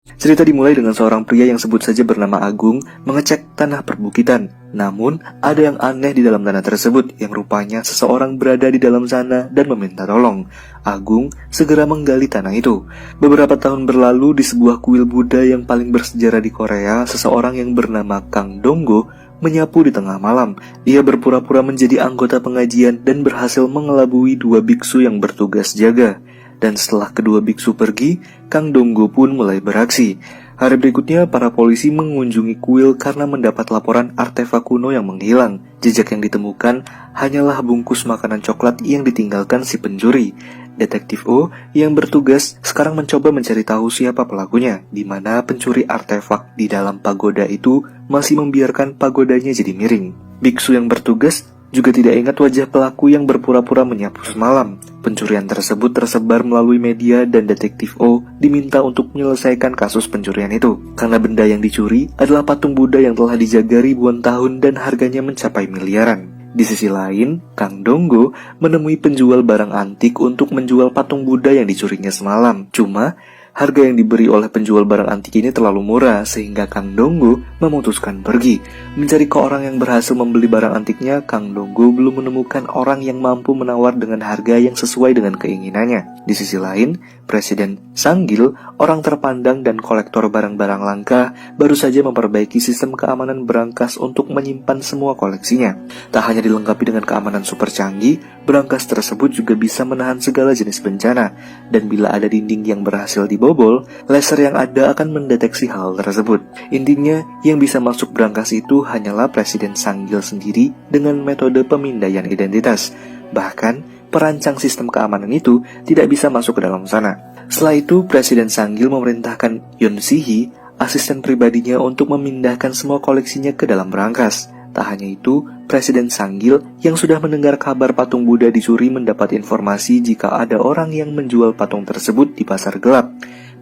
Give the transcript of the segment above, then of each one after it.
Cerita dimulai dengan seorang pria yang sebut saja bernama Agung mengecek tanah perbukitan. Namun, ada yang aneh di dalam tanah tersebut yang rupanya seseorang berada di dalam sana dan meminta tolong. Agung segera menggali tanah itu. Beberapa tahun berlalu di sebuah kuil Buddha yang paling bersejarah di Korea, seseorang yang bernama Kang Donggo menyapu di tengah malam. Ia berpura-pura menjadi anggota pengajian dan berhasil mengelabui dua biksu yang bertugas jaga. Dan setelah kedua biksu pergi, Kang Donggo pun mulai beraksi. Hari berikutnya, para polisi mengunjungi kuil karena mendapat laporan artefak kuno yang menghilang. Jejak yang ditemukan hanyalah bungkus makanan coklat yang ditinggalkan si pencuri. Detektif O yang bertugas sekarang mencoba mencari tahu siapa pelakunya, di mana pencuri artefak di dalam pagoda itu masih membiarkan pagodanya jadi miring. Biksu yang bertugas juga tidak ingat wajah pelaku yang berpura-pura menyapu semalam. Pencurian tersebut tersebar melalui media dan Detektif O diminta untuk menyelesaikan kasus pencurian itu. Karena benda yang dicuri adalah patung Buddha yang telah dijaga ribuan tahun dan harganya mencapai miliaran. Di sisi lain, Kang Donggo menemui penjual barang antik untuk menjual patung Buddha yang dicurinya semalam. Cuma, harga yang diberi oleh penjual barang antik ini terlalu murah sehingga Kang Donggo memutuskan pergi. Mencari ke orang yang berhasil membeli barang antiknya, Kang Donggo belum menemukan orang yang mampu menawar dengan harga yang sesuai dengan keinginannya. Di sisi lain, Presiden Sanggil, orang terpandang dan kolektor barang-barang langka, baru saja memperbaiki sistem keamanan berangkas untuk menyimpan semua koleksinya. Tak hanya dilengkapi dengan keamanan super canggih, berangkas tersebut juga bisa menahan segala jenis bencana. Dan bila ada dinding yang berhasil dibobol, laser yang ada akan mendeteksi hal tersebut. Intinya, yang bisa masuk berangkas itu hanyalah Presiden Sanggil sendiri dengan metode pemindaian identitas. Bahkan, perancang sistem keamanan itu tidak bisa masuk ke dalam sana. Setelah itu, Presiden Sanggil memerintahkan Yoon Si-hee, asisten pribadinya, untuk memindahkan semua koleksinya ke dalam berangkas. Tak hanya itu, Presiden Sanggil yang sudah mendengar kabar patung Buddha dicuri mendapat informasi jika ada orang yang menjual patung tersebut di pasar gelap.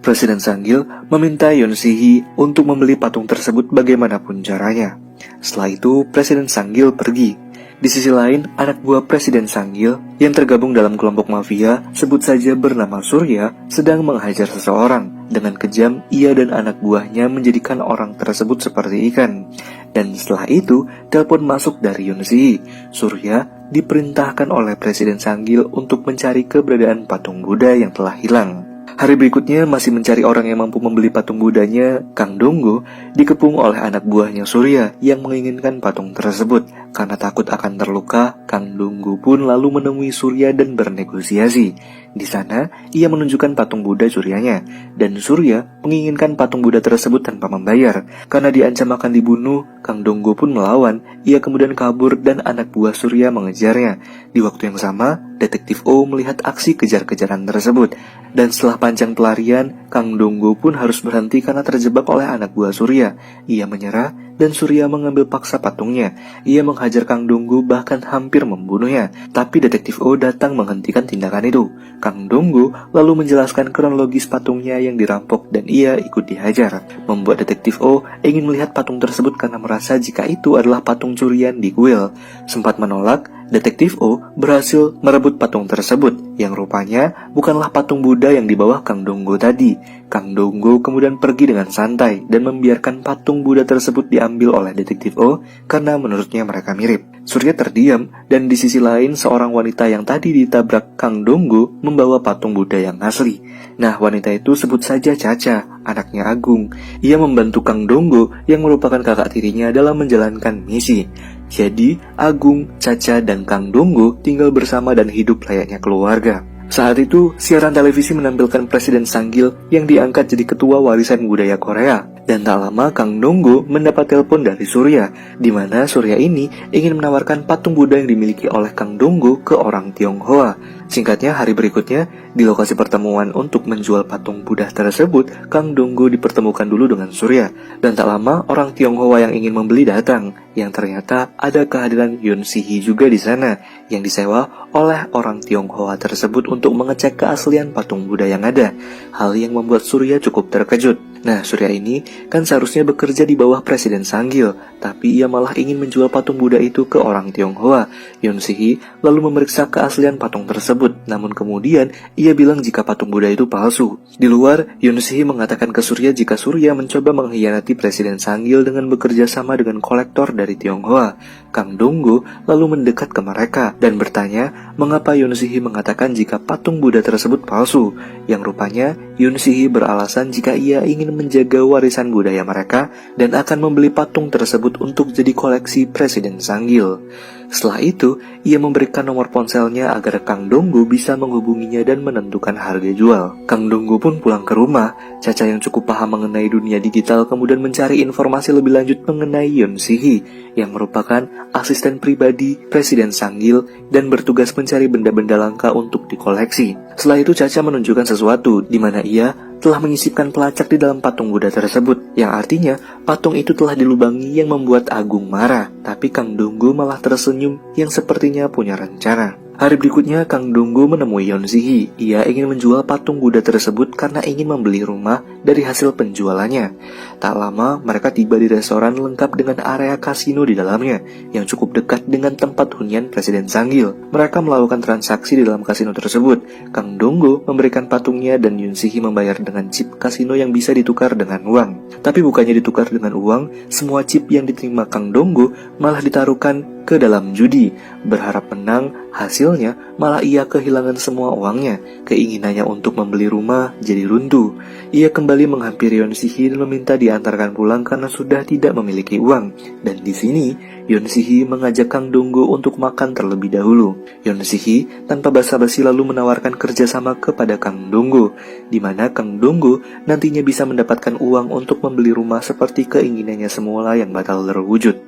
Presiden Sanggil meminta Yoon Si-hee untuk membeli patung tersebut bagaimanapun caranya. Setelah itu, Presiden Sanggil pergi. Di sisi lain, anak buah Presiden Sanggil yang tergabung dalam kelompok mafia, sebut saja bernama Surya, sedang menghajar seseorang. Dengan kejam, ia dan anak buahnya menjadikan orang tersebut seperti ikan. Dan setelah itu, telepon masuk dari Yoon Si-hee. Surya diperintahkan oleh Presiden Sanggil untuk mencari keberadaan patung Buddha yang telah hilang. Hari berikutnya masih mencari orang yang mampu membeli patung Buddhanya, Kang Donggo dikepung oleh anak buahnya Surya yang menginginkan patung tersebut. Karena takut akan terluka, Kang Donggo pun lalu menemui Surya dan bernegosiasi. Di sana, ia menunjukkan patung Buddha curiannya, dan Surya menginginkan patung Buddha tersebut tanpa membayar. Karena diancam akan dibunuh, Kang Donggo pun melawan. Ia kemudian kabur dan anak buah Surya mengejarnya. Di waktu yang sama, Detektif O melihat aksi kejar-kejaran tersebut. Dan setelah panjang pelarian, Kang Donggo pun harus berhenti karena terjebak oleh anak buah Surya. Ia menyerah dan Surya mengambil paksa patungnya. Ia menghajar Kang Donggo bahkan hampir membunuhnya. Tapi Detektif O datang menghentikan tindakan itu. Kang Donggo lalu menjelaskan kronologis patungnya yang dirampok dan ia ikut dihajar. Membuat Detektif O ingin melihat patung tersebut karena merasa jika itu adalah patung curian di kuil. Sempat menolak, Detektif O berhasil merebut patung tersebut, yang rupanya bukanlah patung Buddha yang di bawah Kang Donggo tadi. Kang Donggo kemudian pergi dengan santai dan membiarkan patung Buddha tersebut diambil oleh Detektif O karena menurutnya mereka mirip. Surya terdiam, dan di sisi lain seorang wanita yang tadi ditabrak Kang Donggo membawa patung Buddha yang asli. Nah, wanita itu sebut saja Caca, anaknya Agung. Ia membantu Kang Donggo yang merupakan kakak tirinya dalam menjalankan misi. Jadi, Agung, Caca, dan Kang Donggo tinggal bersama dan hidup layaknya keluarga. Saat itu, siaran televisi menampilkan Presiden Sanggil yang diangkat jadi ketua warisan budaya Korea. Dan tak lama Kang Donggo mendapat telepon dari Surya, di mana Surya ini ingin menawarkan patung Buddha yang dimiliki oleh Kang Donggo ke orang Tionghoa. Singkatnya, hari berikutnya, di lokasi pertemuan untuk menjual patung Buddha tersebut, Kang Donggo dipertemukan dulu dengan Surya. Dan tak lama, orang Tionghoa yang ingin membeli datang, yang ternyata ada kehadiran Yoon Si-hee juga di sana, yang disewa oleh orang Tionghoa tersebut untuk mengecek keaslian patung Buddha yang ada. Hal yang membuat Surya cukup terkejut. Nah, Surya ini kan seharusnya bekerja di bawah Presiden Sanggil, tapi ia malah ingin menjual patung Buddha itu ke orang Tionghoa. Yoon Si-hee lalu memeriksa keaslian patung tersebut, namun kemudian ia bilang jika patung Buddha itu palsu. Di luar, Yoon Si-hee mengatakan ke Surya jika Surya mencoba mengkhianati Presiden Sanggil dengan bekerja sama dengan kolektor dari Tionghoa. Kang Dong-gu lalu mendekat ke mereka dan bertanya mengapa Yoon Si-hee mengatakan jika patung Buddha tersebut palsu. Yang rupanya Yoon Si-hee beralasan jika ia ingin menjaga warisan budaya mereka dan akan membeli patung tersebut untuk jadi koleksi Presiden Sanggil. Setelah itu, ia memberikan nomor ponselnya agar Kang Dong-gu bisa menghubunginya dan menentukan harga jual. Kang Dong-gu pun pulang ke rumah. Caca yang cukup paham mengenai dunia digital kemudian mencari informasi lebih lanjut mengenai Yoon Si-hee yang merupakan asisten pribadi Presiden Sanggil dan bertugas mencari benda-benda langka untuk dikoleksi. Setelah itu Caca menunjukkan sesuatu di mana ia telah menyisipkan pelacak di dalam patung Buddha tersebut, yang artinya patung itu telah dilubangi yang membuat Agung marah, tapi Kang Dong-gu malah tersenyum yang sepertinya punya rencana. Hari berikutnya, Kang Dong-gu menemui Yoon Si-hee. Ia ingin menjual patung Buddha tersebut karena ingin membeli rumah dari hasil penjualannya. Tak lama, mereka tiba di restoran lengkap dengan area kasino di dalamnya, yang cukup dekat dengan tempat hunian Presiden Sanggil. Mereka melakukan transaksi di dalam kasino tersebut. Kang Dong-gu memberikan patungnya dan Yoon Si-hee membayar dengan chip kasino yang bisa ditukar dengan uang. Tapi bukannya ditukar dengan uang, semua chip yang diterima Kang Dong-gu malah ditaruhkan ke dalam judi. Berharap menang, hasilnya malah ia kehilangan semua uangnya. Keinginannya untuk membeli rumah jadi runtuh. Ia kembali menghampiri Yoon Si-hee dan meminta diantarkan pulang karena sudah tidak memiliki uang. Dan di sini, Yoon Si-hee mengajak Kang Dong-gu untuk makan terlebih dahulu. Yoon Si-hee tanpa basa-basi lalu menawarkan kerjasama kepada Kang Dong-gu, di mana Kang Dong-gu nantinya bisa mendapatkan uang untuk membeli rumah seperti keinginannya semula yang batal terwujud.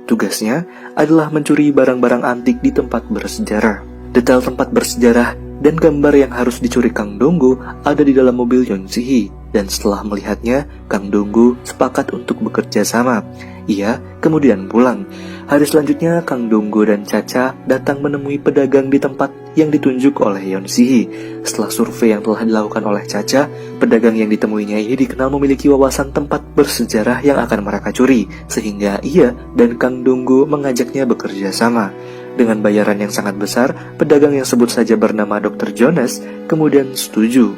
Tugasnya adalah mencuri barang-barang antik di tempat bersejarah. Detail tempat bersejarah dan gambar yang harus dicuri Kang Dong-gu ada di dalam mobil Yoon Si-hee. Dan setelah melihatnya, Kang Dong-gu sepakat untuk bekerja sama. Ia kemudian pulang. Hari selanjutnya, Kang Dong-gu dan Caca datang menemui pedagang di tempat yang ditunjuk oleh Yoon Si-hee. Setelah survei yang telah dilakukan oleh Caca, pedagang yang ditemuinya ini dikenal memiliki wawasan tempat bersejarah yang akan mereka curi, sehingga ia dan Kang Dong-gu mengajaknya bekerja sama. Dengan bayaran yang sangat besar, pedagang yang sebut saja bernama Dr. Jonas kemudian setuju.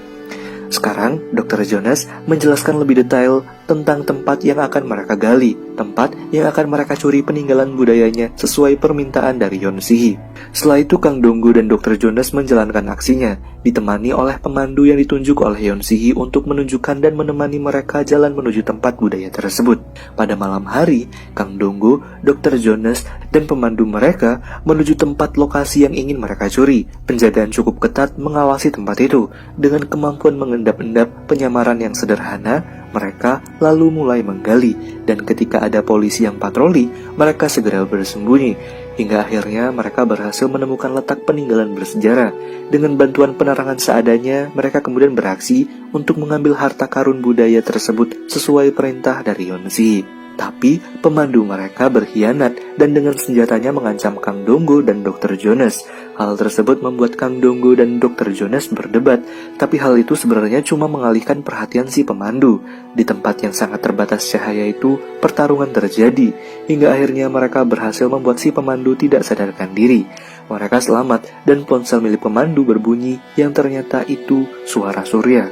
Sekarang, Dr. Jonas menjelaskan lebih detail tentang tempat yang akan mereka gali, tempat yang akan mereka curi peninggalan budayanya sesuai permintaan dari Yoon Si-hee. Setelah itu, Kang Dong-gu dan Dr. Jonas menjalankan aksinya, ditemani oleh pemandu yang ditunjuk oleh Yoon Si-hee untuk menunjukkan dan menemani mereka jalan menuju tempat budaya tersebut. Pada malam hari, Kang Dong-gu, Dr. Jonas, dan pemandu mereka menuju tempat lokasi yang ingin mereka curi. Penjagaan cukup ketat mengawasi tempat itu. Dengan kemampuan mengendap-endap penyamaran yang sederhana, mereka lalu mulai menggali, dan ketika ada polisi yang patroli, mereka segera bersembunyi. Hingga akhirnya mereka berhasil menemukan letak peninggalan bersejarah. Dengan bantuan penerangan seadanya, mereka kemudian beraksi untuk mengambil harta karun budaya tersebut sesuai perintah dari Yoon Si-hee. Tapi pemandu mereka berkhianat dan dengan senjatanya mengancam Kang Dong-gu dan Dr. Jonas. Hal tersebut membuat Kang Dong-gu dan Dr. Jonas berdebat, tapi hal itu sebenarnya cuma mengalihkan perhatian si pemandu. Di tempat yang sangat terbatas cahaya itu, pertarungan terjadi, hingga akhirnya mereka berhasil membuat si pemandu tidak sadarkan diri. Mereka selamat dan ponsel milik pemandu berbunyi yang ternyata itu suara Surya.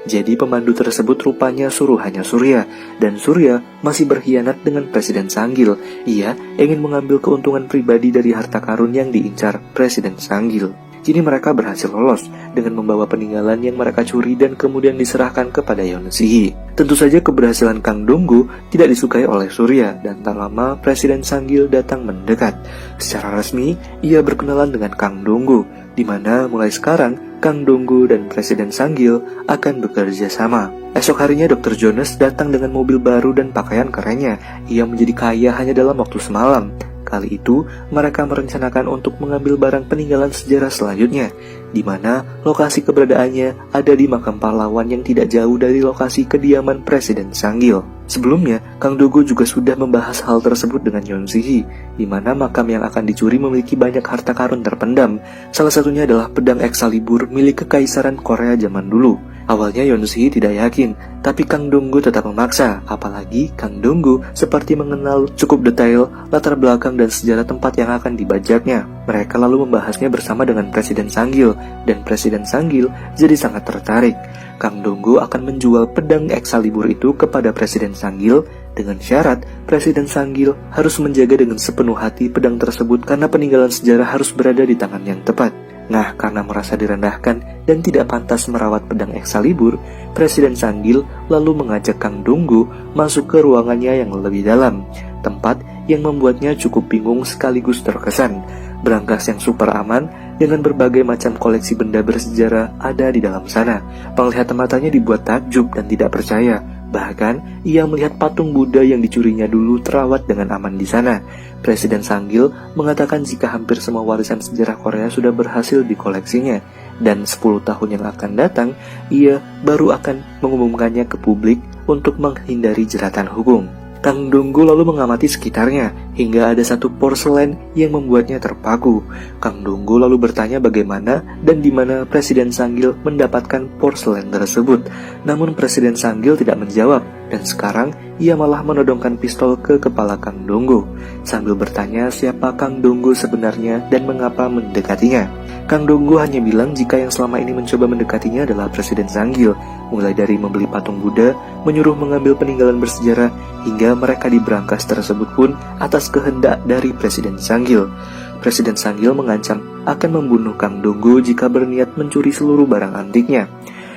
Jadi pemandu tersebut rupanya suruhannya Surya, dan Surya masih berkhianat dengan Presiden Sanggil. Ia ingin mengambil keuntungan pribadi dari harta karun yang diincar Presiden Sanggil. Kini mereka berhasil lolos dengan membawa peninggalan yang mereka curi dan kemudian diserahkan kepada Yoon Si-hee. Tentu saja keberhasilan Kang Dong-gu tidak disukai oleh Surya, dan tak lama Presiden Sanggil datang mendekat. Secara resmi, ia berkenalan dengan Kang Dong-gu, di mana mulai sekarang Kang Dong-gu dan Presiden Sanggil akan bekerja sama. Esok harinya Dr. Jonas datang dengan mobil baru dan pakaian kerennya. Ia menjadi kaya hanya dalam waktu semalam. Kali itu, mereka merencanakan untuk mengambil barang peninggalan sejarah selanjutnya, di mana lokasi keberadaannya ada di makam pahlawan yang tidak jauh dari lokasi kediaman Presiden Sanggil. Sebelumnya, Kang Dong-gu juga sudah membahas hal tersebut dengan Yoon Si-hee, di mana makam yang akan dicuri memiliki banyak harta karun terpendam. Salah satunya adalah pedang Excalibur milik Kekaisaran Korea zaman dulu. Awalnya Yonsei tidak yakin, tapi Kang Donggu tetap memaksa, apalagi Kang Donggu seperti mengenal cukup detail latar belakang dan sejarah tempat yang akan dibajaknya. Mereka lalu membahasnya bersama dengan Presiden Sanggil, dan Presiden Sanggil jadi sangat tertarik. Kang Donggu akan menjual pedang Excalibur itu kepada Presiden Sanggil dengan syarat Presiden Sanggil harus menjaga dengan sepenuh hati pedang tersebut karena peninggalan sejarah harus berada di tangan yang tepat. Nah, karena merasa direndahkan dan tidak pantas merawat pedang Excalibur, Presiden Sanggil lalu mengajak Kang Donggu masuk ke ruangannya yang lebih dalam, tempat yang membuatnya cukup bingung sekaligus terkesan. Berangkas yang super aman dengan berbagai macam koleksi benda bersejarah ada di dalam sana. Penglihatan matanya dibuat takjub dan tidak percaya. Bahkan, ia melihat patung Buddha yang dicurinya dulu terawat dengan aman di sana. Presiden Sanggil mengatakan jika hampir semua warisan sejarah Korea sudah berhasil dikoleksinya, dan 10 tahun yang akan datang, ia baru akan mengumumkannya ke publik untuk menghindari jeratan hukum. Kang Donggu lalu mengamati sekitarnya, hingga ada satu porselen yang membuatnya terpaku. Kang Donggu lalu bertanya bagaimana dan di mana Presiden Sanggil mendapatkan porselen tersebut. Namun Presiden Sanggil tidak menjawab, dan sekarang ia malah menodongkan pistol ke kepala Kang Donggu, sambil bertanya siapa Kang Donggu sebenarnya dan mengapa mendekatinya. Kang Donggu hanya bilang jika yang selama ini mencoba mendekatinya adalah Presiden Sanggil, mulai dari membeli patung Buddha, menyuruh mengambil peninggalan bersejarah, hingga mereka di berangkas tersebut pun atas kehendak dari Presiden Sanggil. Presiden Sanggil mengancam akan membunuh Kang Donggu jika berniat mencuri seluruh barang antiknya.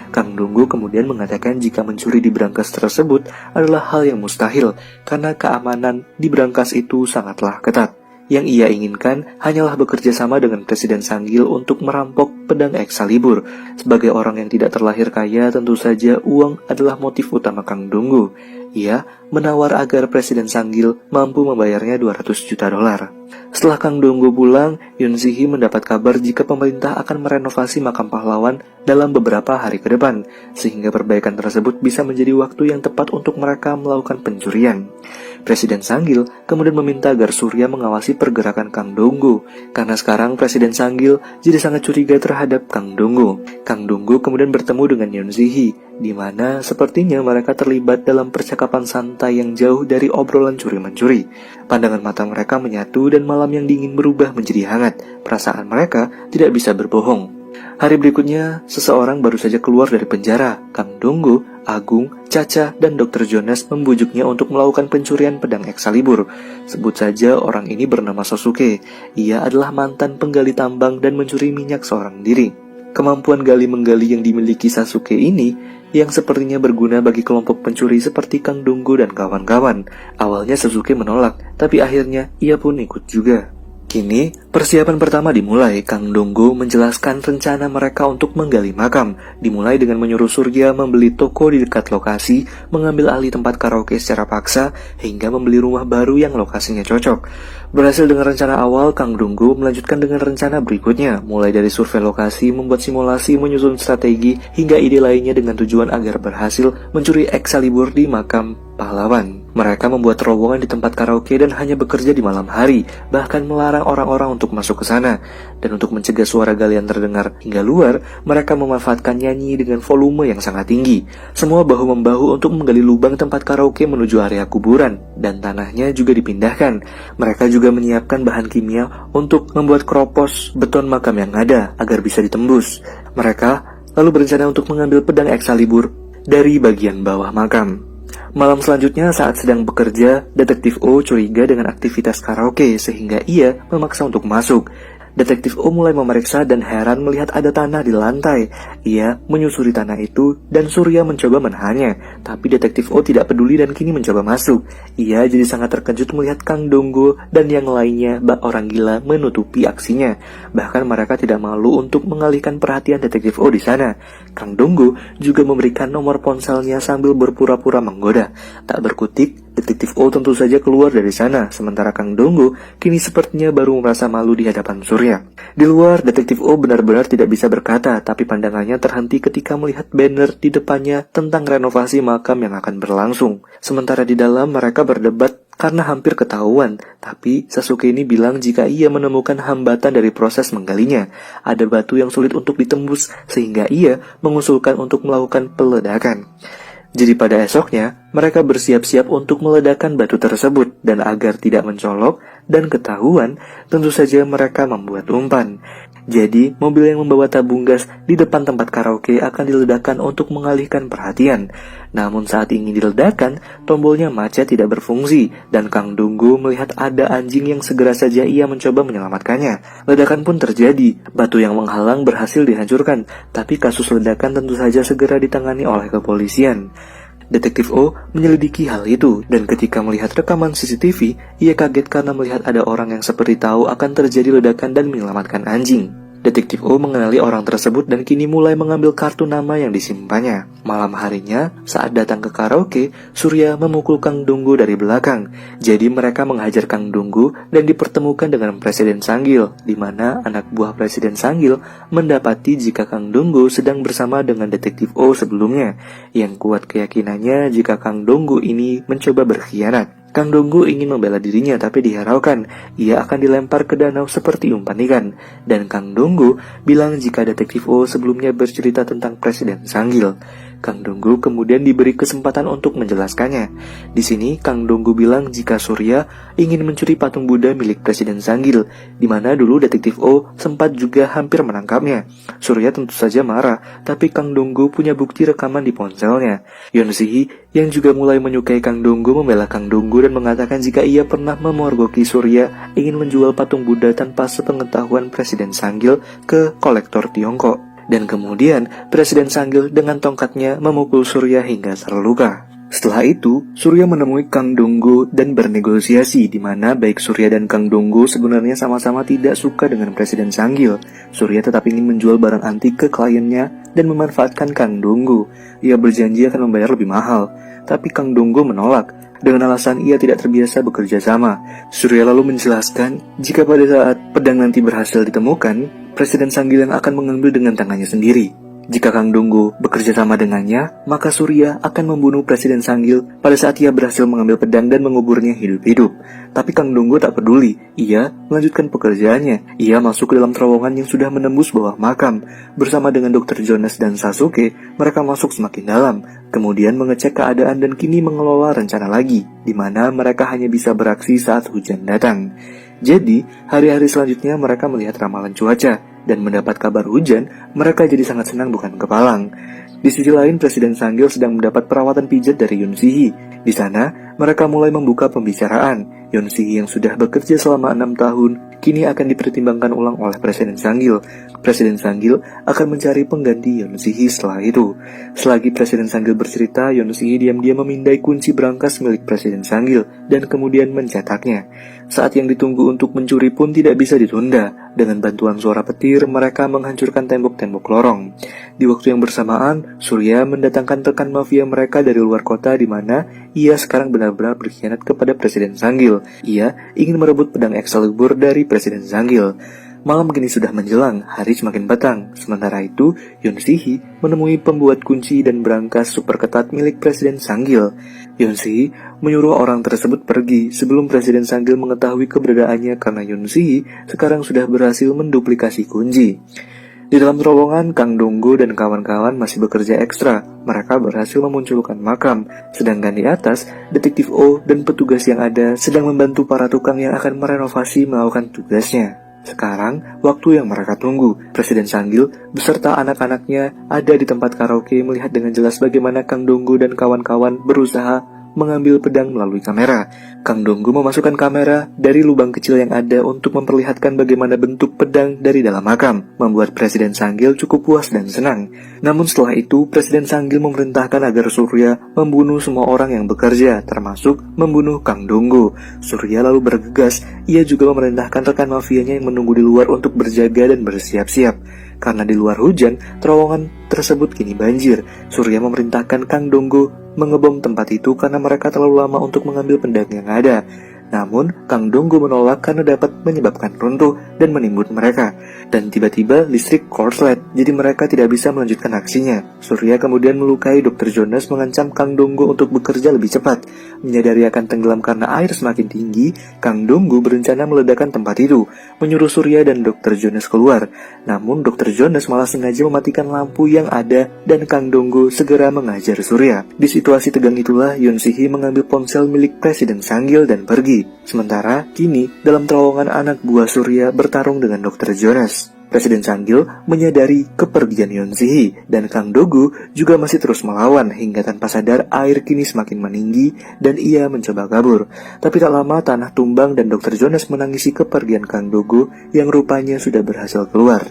Kang Donggu kemudian mengatakan jika mencuri di berangkas tersebut adalah hal yang mustahil, karena keamanan di berangkas itu sangatlah ketat. Yang ia inginkan hanyalah bekerja sama dengan Presiden Sanggil untuk merampok pedang Excalibur. Sebagai orang yang tidak terlahir kaya, tentu saja uang adalah motif utama Kang Donggu. Ia menawar agar Presiden Sanggil mampu membayarnya 200 juta dolar. Setelah Kang Donggu pulang, Yoon Si-hee mendapat kabar jika pemerintah akan merenovasi makam pahlawan dalam beberapa hari ke depan, sehingga perbaikan tersebut bisa menjadi waktu yang tepat untuk mereka melakukan pencurian. Presiden Sanggil kemudian meminta agar Surya mengawasi pergerakan Kang Donggu, karena sekarang Presiden Sanggil jadi sangat curiga terhadap Kang Donggu. Kang Donggu kemudian bertemu dengan Yoon Si-hee, di mana sepertinya mereka terlibat dalam percakapan santai yang jauh dari obrolan curi-mencuri. Pandangan mata mereka menyatu dan malam yang dingin berubah menjadi hangat. Perasaan mereka tidak bisa berbohong. Hari berikutnya, seseorang baru saja keluar dari penjara. Kang Donggu, Agung, Caca, dan Dr. Jonas membujuknya untuk melakukan pencurian pedang Excalibur. Sebut saja orang ini bernama Sosuke. Ia adalah mantan penggali tambang dan mencuri minyak seorang diri. Kemampuan gali-menggali yang dimiliki Sasuke ini yang sepertinya berguna bagi kelompok pencuri seperti Kang Donggu dan kawan-kawan. Awalnya Sasuke menolak, tapi akhirnya ia pun ikut juga. Kini, persiapan pertama dimulai. Kang Donggu menjelaskan rencana mereka untuk menggali makam, dimulai dengan menyuruh Surya membeli toko di dekat lokasi, mengambil alih tempat karaoke secara paksa, hingga membeli rumah baru yang lokasinya cocok. Berhasil dengan rencana awal, Kang Donggu melanjutkan dengan rencana berikutnya, mulai dari survei lokasi, membuat simulasi, menyusun strategi, hingga ide lainnya dengan tujuan agar berhasil mencuri Excalibur di makam pahlawan. Mereka membuat terowongan di tempat karaoke dan hanya bekerja di malam hari, bahkan melarang orang-orang untuk masuk ke sana. Dan untuk mencegah suara galian terdengar hingga luar, mereka memanfaatkan nyanyi dengan volume yang sangat tinggi. Semua bahu-membahu untuk menggali lubang tempat karaoke menuju area kuburan, dan tanahnya juga dipindahkan. Mereka juga menyiapkan bahan kimia untuk membuat keropos beton makam yang ada agar bisa ditembus. Mereka lalu berencana untuk mengambil pedang Excalibur dari bagian bawah makam. Malam selanjutnya saat sedang bekerja, Detektif O curiga dengan aktivitas karaoke sehingga ia memaksa untuk masuk. Detektif O mulai memeriksa dan heran melihat ada tanah di lantai. Ia menyusuri tanah itu dan Surya mencoba menahannya, tapi Detektif O tidak peduli dan kini mencoba masuk. Ia jadi sangat terkejut melihat Kang Donggu dan yang lainnya orang gila menutupi aksinya. Bahkan mereka tidak malu untuk mengalihkan perhatian Detektif O di sana. Kang Donggu juga memberikan nomor ponselnya sambil berpura-pura menggoda. Tak berkutik, Detektif O tentu saja keluar dari sana, sementara Kang Donggu kini sepertinya baru merasa malu di hadapan Surya. Di luar, Detektif O benar-benar tidak bisa berkata, tapi pandangannya terhenti ketika melihat banner di depannya tentang renovasi makam yang akan berlangsung. Sementara di dalam, mereka berdebat karena hampir ketahuan. Tapi Sasuke ini bilang jika ia menemukan hambatan dari proses menggalinya, ada batu yang sulit untuk ditembus sehingga ia mengusulkan untuk melakukan peledakan. Jadi pada esoknya, mereka bersiap-siap untuk meledakkan batu tersebut, dan agar tidak mencolok dan ketahuan, tentu saja mereka membuat umpan. Jadi, mobil yang membawa tabung gas di depan tempat karaoke akan diledakkan untuk mengalihkan perhatian. Namun saat ingin diledakkan, tombolnya macet tidak berfungsi, dan Kang Dunggu melihat ada anjing yang segera saja ia mencoba menyelamatkannya. Ledakan pun terjadi, batu yang menghalang berhasil dihancurkan, tapi kasus ledakan tentu saja segera ditangani oleh kepolisian. Detektif O menyelidiki hal itu, dan ketika melihat rekaman CCTV, ia kaget karena melihat ada orang yang seperti tahu akan terjadi ledakan dan menyelamatkan anjing. Detektif O mengenali orang tersebut dan kini mulai mengambil kartu nama yang disimpannya. Malam harinya, saat datang ke karaoke, Surya memukul Kang Dunggu dari belakang. Jadi mereka menghajar Kang Dunggu dan dipertemukan dengan Presiden Sanggil, di mana anak buah Presiden Sanggil mendapati jika Kang Dunggu sedang bersama dengan Detektif O sebelumnya, yang kuat keyakinannya jika Kang Dunggu ini mencoba berkhianat. Kang Dunggu ingin membela dirinya tapi dihiraukan, ia akan dilempar ke danau seperti umpan ikan. Dan Kang Dunggu bilang jika Detektif O sebelumnya bercerita tentang Presiden Sanggil. Kang Dunggu kemudian diberi kesempatan untuk menjelaskannya. Di sini Kang Dunggu bilang jika Surya ingin mencuri patung Buddha milik Presiden Sanggil, di mana dulu Detektif O sempat juga hampir menangkapnya. Surya tentu saja marah, tapi Kang Dunggu punya bukti rekaman di ponselnya. Yon Si yang juga mulai menyukai Kang Dunggu membela Kang Dunggu dan mengatakan jika ia pernah memergoki Surya ingin menjual patung Buddha tanpa sepengetahuan Presiden Sanggil ke kolektor Tiongkok. Dan kemudian Presiden Sanggil dengan tongkatnya memukul Surya hingga terluka. Setelah itu, Surya menemui Kang Dunggu dan bernegosiasi, di mana baik Surya dan Kang Dunggu sebenarnya sama-sama tidak suka dengan Presiden Sanggil. Surya tetap ingin menjual barang antik ke kliennya dan memanfaatkan Kang Dunggu. Ia berjanji akan membayar lebih mahal, tapi Kang Dunggu menolak dengan alasan ia tidak terbiasa bekerja sama. Surya lalu menjelaskan jika pada saat pedang nanti berhasil ditemukan, Presiden Sanggil yang akan mengambil dengan tangannya sendiri. Jika Kang Dunggu bekerja sama dengannya, maka Surya akan membunuh Presiden Sanggil pada saat ia berhasil mengambil pedang dan menguburnya hidup-hidup. Tapi Kang Dunggu tak peduli, ia melanjutkan pekerjaannya. Ia masuk ke dalam terowongan yang sudah menembus bawah makam. Bersama dengan Dr. Jonas dan Sasuke, mereka masuk semakin dalam, kemudian mengecek keadaan dan kini mengelola rencana lagi, di mana mereka hanya bisa beraksi saat hujan datang. Jadi, hari-hari selanjutnya mereka melihat ramalan cuaca, dan mendapat kabar hujan, mereka jadi sangat senang bukan kepalang. Di sisi lain, Presiden Sanggil sedang mendapat perawatan pijat dari Yon Si. Di sana, mereka mulai membuka pembicaraan. Yon Si yang sudah bekerja selama 6 tahun, kini akan dipertimbangkan ulang oleh Presiden Sanggil. Presiden Sanggil akan mencari pengganti Yon Si setelah itu. Selagi Presiden Sanggil bercerita, Yon Si diam-diam memindai kunci brankas milik Presiden Sanggil dan kemudian mencetaknya. Saat yang ditunggu untuk mencuri pun tidak bisa ditunda. Dengan bantuan suara petir, mereka menghancurkan tembok-tembok lorong. Di waktu yang bersamaan, Surya mendatangkan rekan mafia mereka dari luar kota, di mana ia sekarang benar-benar berkhianat kepada Presiden Sanggil. Ia ingin merebut pedang Excalibur dari Presiden Sanggil. Malam kini sudah menjelang, hari semakin batang. Sementara itu, Yon Si menemui pembuat kunci dan brankas super ketat milik Presiden Sanggil. Yon Si menyuruh orang tersebut pergi sebelum Presiden Sanggil mengetahui keberadaannya karena Yon Si sekarang sudah berhasil menduplikasi kunci. Di dalam terowongan, Kang Dunggu dan kawan-kawan masih bekerja ekstra. Mereka berhasil memunculkan makam, sedangkan di atas, Detektif O dan petugas yang ada sedang membantu para tukang yang akan merenovasi melakukan tugasnya. Sekarang, waktu yang mereka tunggu, Presiden Sanggil beserta anak-anaknya ada di tempat karaoke melihat dengan jelas bagaimana Kang Dunggu dan kawan-kawan berusaha mengambil pedang melalui kamera. Kang Dunggu memasukkan kamera dari lubang kecil yang ada untuk memperlihatkan bagaimana bentuk pedang dari dalam makam, membuat Presiden Sanggil cukup puas dan senang. Namun setelah itu, Presiden Sanggil memerintahkan agar Surya membunuh semua orang yang bekerja, termasuk membunuh Kang Dunggu. Surya lalu bergegas, ia juga memerintahkan rekan mafianya yang menunggu di luar untuk berjaga dan bersiap-siap. Karena di luar hujan, terowongan tersebut kini banjir. Surya memerintahkan Kang Dunggu mengebom tempat itu karena mereka terlalu lama untuk mengambil pedang yang ada. Namun, Kang Donggo menolak karena dapat menyebabkan runtuh dan menimbun mereka. Dan tiba-tiba listrik korslet, jadi mereka tidak bisa melanjutkan aksinya. Surya kemudian melukai Dr. Jonas mengancam Kang Donggo untuk bekerja lebih cepat. Menyadari akan tenggelam karena air semakin tinggi, Kang Donggo berencana meledakkan tempat itu, menyuruh Surya dan Dr. Jonas keluar. Namun, Dr. Jonas malah sengaja mematikan lampu yang ada dan Kang Donggo segera mengajar Surya. Di situasi tegang itulah Yoon Si-hee mengambil ponsel milik Presiden Sang-gil dan pergi. Sementara, kini dalam terowongan anak buah Surya bertarung dengan Dr. Jonas. Presiden Sang-gil menyadari kepergian Yoon Si-hee dan Kang Donggo juga masih terus melawan hingga tanpa sadar air kini semakin meninggi dan ia mencoba kabur. Tapi tak lama tanah tumbang dan Dr. Jonas menangisi kepergian Kang Donggo yang rupanya sudah berhasil keluar.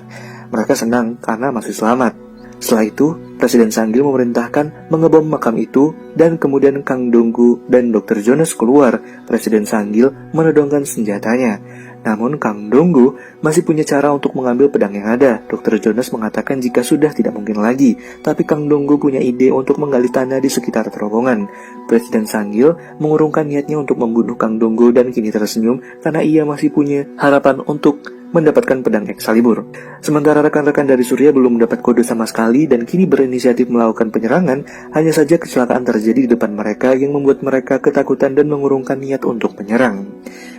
Mereka senang karena masih selamat. Setelah itu, Presiden Sang-gil memerintahkan mengebom makam itu dan kemudian Kang Donggo dan Dr. Jonas keluar. Presiden Sang-gil menodongkan senjatanya. Namun Kang Donggo masih punya cara untuk mengambil pedang yang ada. Dr. Jonas mengatakan jika sudah tidak mungkin lagi, tapi Kang Donggo punya ide untuk menggali tanah di sekitar terowongan. Presiden Sang-gil mengurungkan niatnya untuk membunuh Kang Donggo dan kini tersenyum karena ia masih punya harapan untuk mendapatkan pedang Excalibur. Sementara rekan-rekan dari Surya belum mendapat kode sama sekali dan kini berinisiatif melakukan penyerangan, hanya saja kecelakaan terjadi di depan mereka yang membuat mereka ketakutan dan mengurungkan niat untuk menyerang.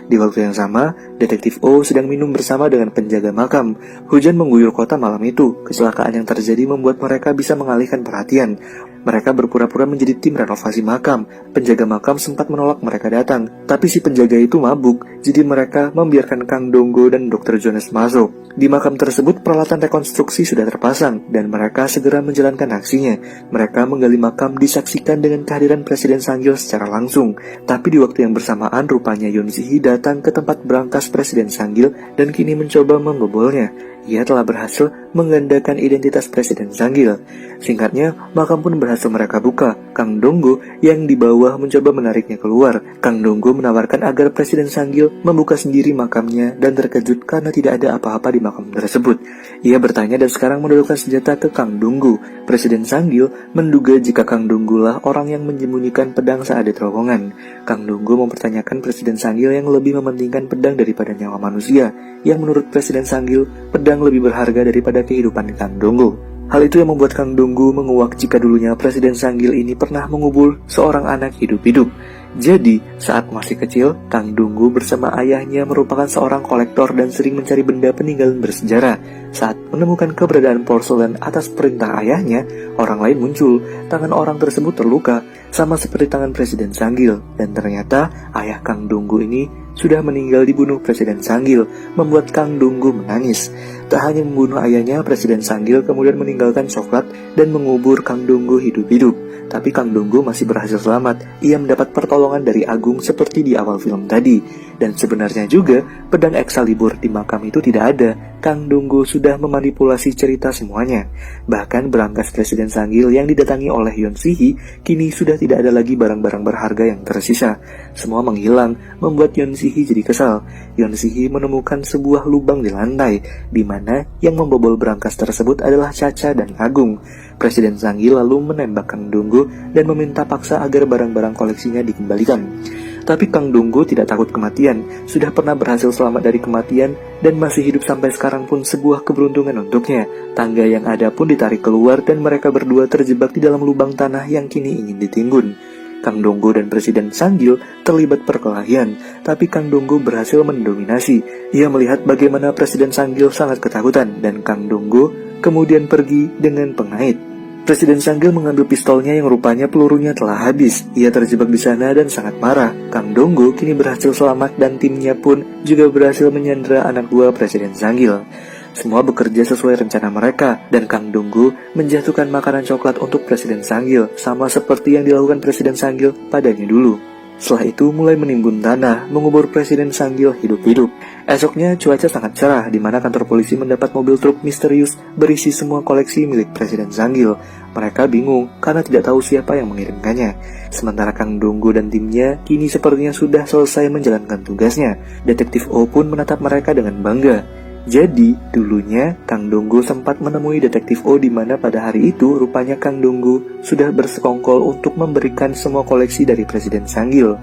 Di waktu yang sama, Detektif O sedang minum bersama dengan penjaga makam. Hujan mengguyur kota malam itu. Kecelakaan yang terjadi membuat mereka bisa mengalihkan perhatian. Mereka berpura-pura menjadi tim renovasi makam. Penjaga makam sempat menolak mereka datang, tapi si penjaga itu mabuk, jadi mereka membiarkan Kang Donggo dan Dr. Jonas masuk. Di makam tersebut peralatan rekonstruksi sudah terpasang, dan mereka segera menjalankan aksinya. Mereka menggali makam disaksikan dengan kehadiran Presiden Sang-gil secara langsung. Tapi di waktu yang bersamaan rupanya Yoon Si-hee datang ke tempat berangkas Presiden Sang-gil dan kini mencoba membobolnya. Ia telah berhasil menggandakan identitas Presiden Sang-gil. Singkatnya, makam pun berhasil mereka buka. Kang Donggo yang di bawah mencoba menariknya keluar. Kang Donggo menawarkan agar Presiden Sang-gil membuka sendiri makamnya dan terkejut karena tidak ada apa-apa di makam tersebut. Ia bertanya dan sekarang menodongkan senjata ke Kang Donggo. Presiden Sang-gil menduga jika Kang Donggo lah orang yang menyembunyikan pedang saat di terowongan. Kang Donggo mempertanyakan Presiden Sang-gil yang lebih mementingkan pedang daripada nyawa manusia, yang menurut Presiden Sang-gil, pedang lebih berharga daripada kehidupan Kang Donggo. Hal itu yang membuat Kang Donggo menguak jika dulunya Presiden Sang-gil ini pernah mengubur seorang anak hidup-hidup. Jadi, saat masih kecil, Kang Donggo bersama ayahnya merupakan seorang kolektor dan sering mencari benda peninggalan bersejarah. Saat menemukan keberadaan porselen atas perintah ayahnya, orang lain muncul. Tangan orang tersebut terluka, sama seperti tangan Presiden Sang-gil. Dan ternyata, ayah Kang Donggo ini sudah meninggal dibunuh Presiden Sang-gil, membuat Kang Donggo menangis. Tak hanya membunuh ayahnya, Presiden Sang-gil kemudian meninggalkan coklat dan mengubur Kang Donggo hidup-hidup. Tapi Kang Donggo masih berhasil selamat. Ia mendapat pertolongan dari Agung seperti di awal film tadi. Dan sebenarnya juga, pedang Excalibur di makam itu tidak ada. Kang Donggo sudah memanipulasi cerita semuanya. Bahkan berangkas Presiden Sang-gil yang didatangi oleh Yoon Si-hee, kini sudah tidak ada lagi barang-barang berharga yang tersisa. Semua menghilang, membuat Yoon Si-hee jadi kesal. Yoon Si-hee menemukan sebuah lubang di lantai, di mana yang membobol berangkas tersebut adalah Cha-cha dan Agung. Presiden Sang-gil lalu menembak Kang Donggo dan meminta paksa agar barang-barang koleksinya dikembalikan. Tapi Kang Donggo tidak takut kematian, sudah pernah berhasil selamat dari kematian dan masih hidup sampai sekarang pun sebuah keberuntungan untuknya. Tangga yang ada pun ditarik keluar dan mereka berdua terjebak di dalam lubang tanah yang kini ingin ditimbun. Kang Donggo dan Presiden Sang-gil terlibat perkelahian, tapi Kang Donggo berhasil mendominasi. Ia melihat bagaimana Presiden Sang-gil sangat ketakutan dan Kang Donggo kemudian pergi dengan pengait. Presiden Sang-gil mengambil pistolnya yang rupanya pelurunya telah habis. Ia terjebak di sana dan sangat marah. Kang Donggo kini berhasil selamat dan timnya pun juga berhasil menyandera anak buah Presiden Sang-gil. Semua bekerja sesuai rencana mereka, dan Kang Donggo menjatuhkan makanan coklat untuk Presiden Sang-gil, sama seperti yang dilakukan Presiden Sang-gil padanya dulu. Setelah itu mulai menimbun tanah, mengubur Presiden Sang-gil hidup-hidup. Esoknya cuaca sangat cerah, di mana kantor polisi mendapat mobil truk misterius berisi semua koleksi milik Presiden Sang-gil. Mereka bingung karena tidak tahu siapa yang mengirimkannya. Sementara Kang Donggo dan timnya kini sepertinya sudah selesai menjalankan tugasnya. Detektif O pun menatap mereka dengan bangga. Jadi, dulunya Kang Donggo sempat menemui Detektif O di mana pada hari itu rupanya Kang Donggo sudah bersekongkol untuk memberikan semua koleksi dari Presiden Sang-gil.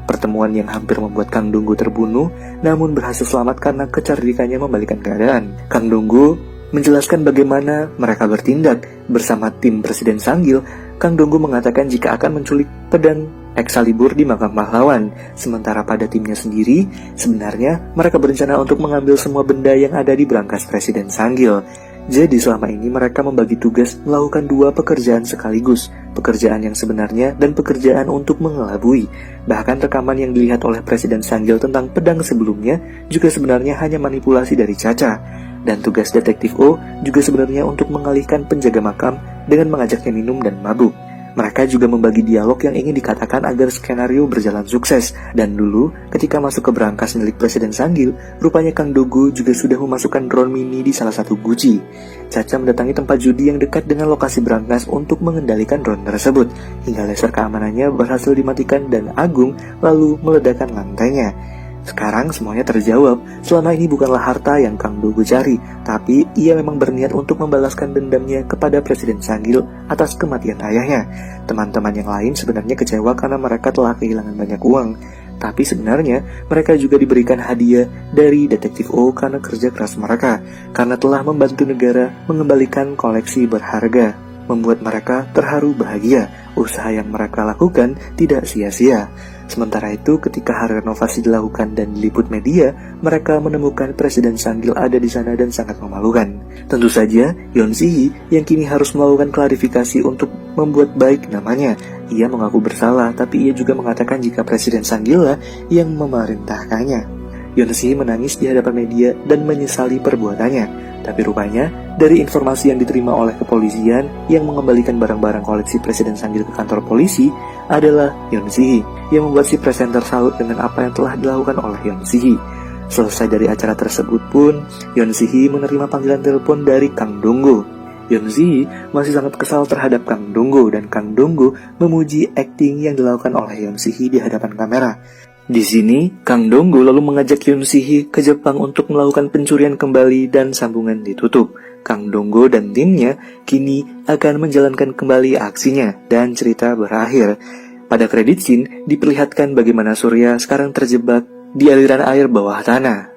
Pertemuan yang hampir membuat Kang Donggo terbunuh, namun berhasil selamat karena kecerdikannya membalikan keadaan. Kang Donggo menjelaskan bagaimana mereka bertindak. Bersama tim Presiden Sanggil, Kang Donggo mengatakan jika akan menculik pedang Excalibur di makam pahlawan. Sementara pada timnya sendiri, sebenarnya mereka berencana untuk mengambil semua benda yang ada di brankas Presiden Sanggil. Jadi selama ini mereka membagi tugas melakukan dua pekerjaan sekaligus, pekerjaan yang sebenarnya dan pekerjaan untuk mengelabui. Bahkan rekaman yang dilihat oleh Presiden Sanggil tentang pedang sebelumnya juga sebenarnya hanya manipulasi dari Caca. Dan tugas Detektif O juga sebenarnya untuk mengalihkan penjaga makam dengan mengajaknya minum dan mabuk. Mereka juga membagi dialog yang ingin dikatakan agar skenario berjalan sukses. Dan dulu, ketika masuk ke brankas milik Presiden Sanggil, rupanya Kang Donggo juga sudah memasukkan drone mini di salah satu guci. Caca mendatangi tempat judi yang dekat dengan lokasi brankas untuk mengendalikan drone tersebut, hingga laser keamanannya berhasil dimatikan dan Agung lalu meledakkan lantainya. Sekarang semuanya terjawab, selama ini bukanlah harta yang Kang Donggo cari, tapi ia memang berniat untuk membalaskan dendamnya kepada Presiden Sanggil atas kematian ayahnya. Teman-teman yang lain sebenarnya kecewa karena mereka telah kehilangan banyak uang, tapi sebenarnya mereka juga diberikan hadiah dari Detektif O karena kerja keras mereka, karena telah membantu negara mengembalikan koleksi berharga, membuat mereka terharu bahagia. Usaha yang mereka lakukan tidak sia-sia. Sementara itu, ketika hari renovasi dilakukan dan diliput media, mereka menemukan Presiden Sanggil ada di sana dan sangat memalukan. Tentu saja, Yeon Si-hee yang kini harus melakukan klarifikasi untuk membuat baik namanya. Ia mengaku bersalah, tapi ia juga mengatakan jika Presiden Sanggil lah yang memerintahkannya. Yeon Si-hee menangis di hadapan media dan menyesali perbuatannya. Tapi rupanya, dari informasi yang diterima oleh kepolisian yang mengembalikan barang-barang koleksi Presiden Sanggil ke kantor polisi adalah Yeon Si-hee, yang membuat si presenter salut dengan apa yang telah dilakukan oleh Yeon Si-hee. Selesai dari acara tersebut pun, Yeon Si-hee menerima panggilan telepon dari Kang Donggo. Yeon Si-hee masih sangat kesal terhadap Kang Donggo, dan Kang Donggo memuji akting yang dilakukan oleh Yeon Si-hee di hadapan kamera. Di sini, Kang Donggo lalu mengajak Yeon Si-hee ke Jepang untuk melakukan pencurian kembali dan sambungan ditutup. Kang Donggo dan timnya kini akan menjalankan kembali aksinya dan cerita berakhir. Pada kredit scene diperlihatkan bagaimana Surya sekarang terjebak di aliran air bawah tanah.